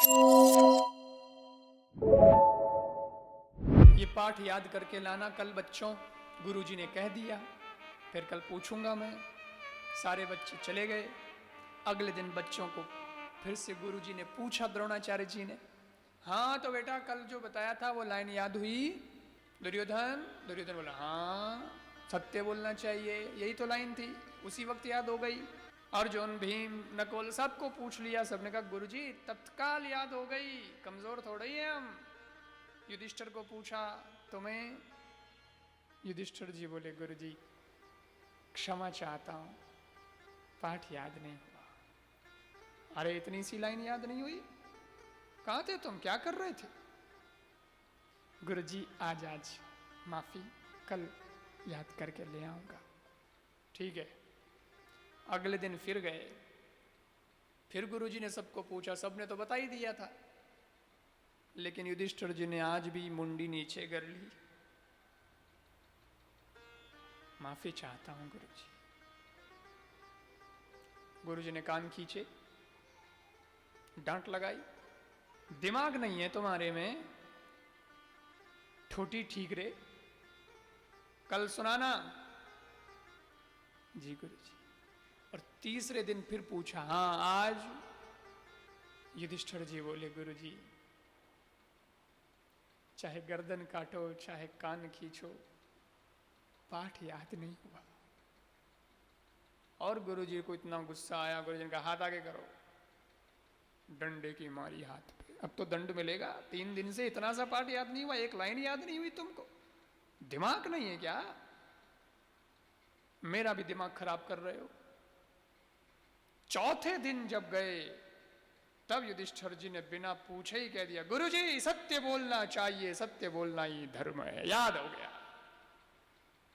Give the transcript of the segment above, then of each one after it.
ये पाठ याद करके लाना कल बच्चों, गुरुजी ने कह दिया, फिर कल पूछूंगा मैं। सारे बच्चे चले गए। अगले दिन बच्चों को फिर से गुरुजी ने पूछा, द्रोणाचार्य जी ने, हाँ तो बेटा कल जो बताया था वो लाइन याद हुई? दुर्योधन दुर्योधन बोला हाँ, सत्य बोलना चाहिए, यही तो लाइन थी। उसी वक्त याद हो गई। अर्जुन भीम नकुल सबको पूछ लिया, सबने कहा गुरुजी तत्काल याद हो गई, कमजोर थोड़े ही हैं हम। युधिष्ठिर को पूछा तुम्हें? युधिष्ठिर जी बोले गुरुजी क्षमा चाहता हूं, पाठ याद नहीं हुआ। अरे इतनी सी लाइन याद नहीं हुई? कहां थे तुम, क्या कर रहे थे? गुरुजी आज माफी, कल याद करके ले आऊंगा। ठीक है। अगले दिन फिर गए। फिर गुरुजी ने सबको पूछा, सबने तो बता ही दिया था, लेकिन युधिष्ठिर जी ने आज भी मुंडी नीचे कर ली। माफी चाहता हूं गुरुजी। गुरुजी ने कान खींचे, डांट लगाई, दिमाग नहीं है तुम्हारे में, ठोटी ठीक रे, कल सुनाना। जी गुरुजी। और तीसरे दिन फिर पूछा, हाँ आज? युधिष्ठिर जी बोले गुरुजी चाहे गर्दन काटो चाहे कान खींचो, पाठ याद नहीं हुआ। और गुरुजी को इतना गुस्सा आया, गुरुजी ने कहा हाथ आगे करो, डंडे की मारी हाथ पे, अब तो दंड मिलेगा। 3 दिन से इतना सा पाठ याद नहीं हुआ, एक लाइन याद नहीं हुई तुमको, दिमाग नहीं है क्या? मेरा भी दिमाग खराब कर रहे हो। चौथे दिन जब गए तब युधिष्ठिर जी ने बिना पूछे ही कह दिया, गुरुजी सत्य बोलना चाहिए, सत्य बोलना ही धर्म है, याद हो गया।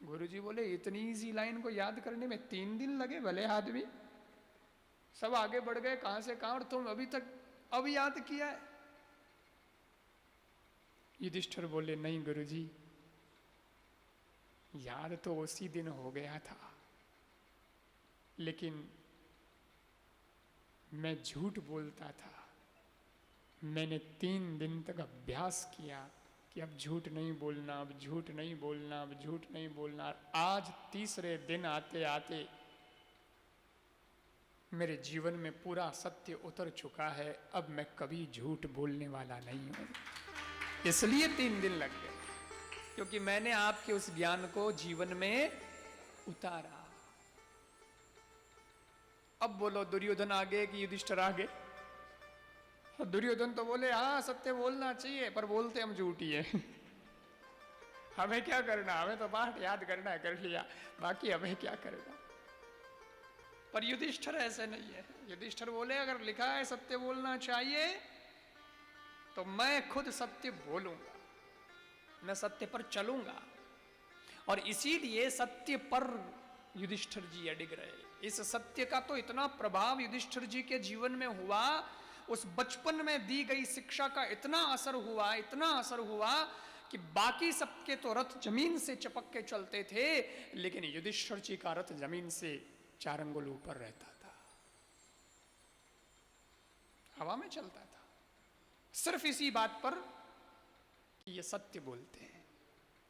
गुरुजी बोले इतनी इजी लाइन को याद करने में 3 दिन लगे? भले आदमी, सब आगे बढ़ गए कहां से कहां, और तुम अभी तक अब याद किया है? युधिष्ठिर बोले नहीं गुरुजी, याद तो उसी दिन हो गया था, लेकिन मैं झूठ बोलता था। मैंने 3 दिन तक अभ्यास किया कि अब झूठ नहीं बोलना, अब झूठ नहीं बोलना, अब झूठ नहीं बोलना। आज तीसरे दिन आते आते मेरे जीवन में पूरा सत्य उतर चुका है, अब मैं कभी झूठ बोलने वाला नहीं हूं। इसलिए 3 दिन लग गए, क्योंकि मैंने आपके उस ज्ञान को जीवन में उतारा। अब बोलो दुर्योधन आगे कि युधिष्ठिर आगे? दुर्योधन तो बोले हाँ सत्य बोलना चाहिए, पर बोलते हम झूठी है। हमें क्या करना, हमें तो पाठ याद करना है, कर लिया, बाकी हमें क्या करना। पर युधिष्ठिर ऐसे नहीं है। युधिष्ठिर बोले अगर लिखा है सत्य बोलना चाहिए तो मैं खुद सत्य बोलूंगा, मैं सत्य पर चलूंगा। और इसीलिए सत्य पर युधिष्ठिर जी अडिग रहे। इस सत्य का तो इतना प्रभाव युधिष्ठिर जी के जीवन में हुआ, उस बचपन में दी गई शिक्षा का इतना असर हुआ, इतना असर हुआ कि बाकी सबके तो रथ जमीन से चपक के चलते थे, लेकिन युधिष्ठिर जी का रथ जमीन से 4 अंगुल ऊपर रहता था, हवा में चलता था, सिर्फ इसी बात पर कि ये सत्य बोलते हैं।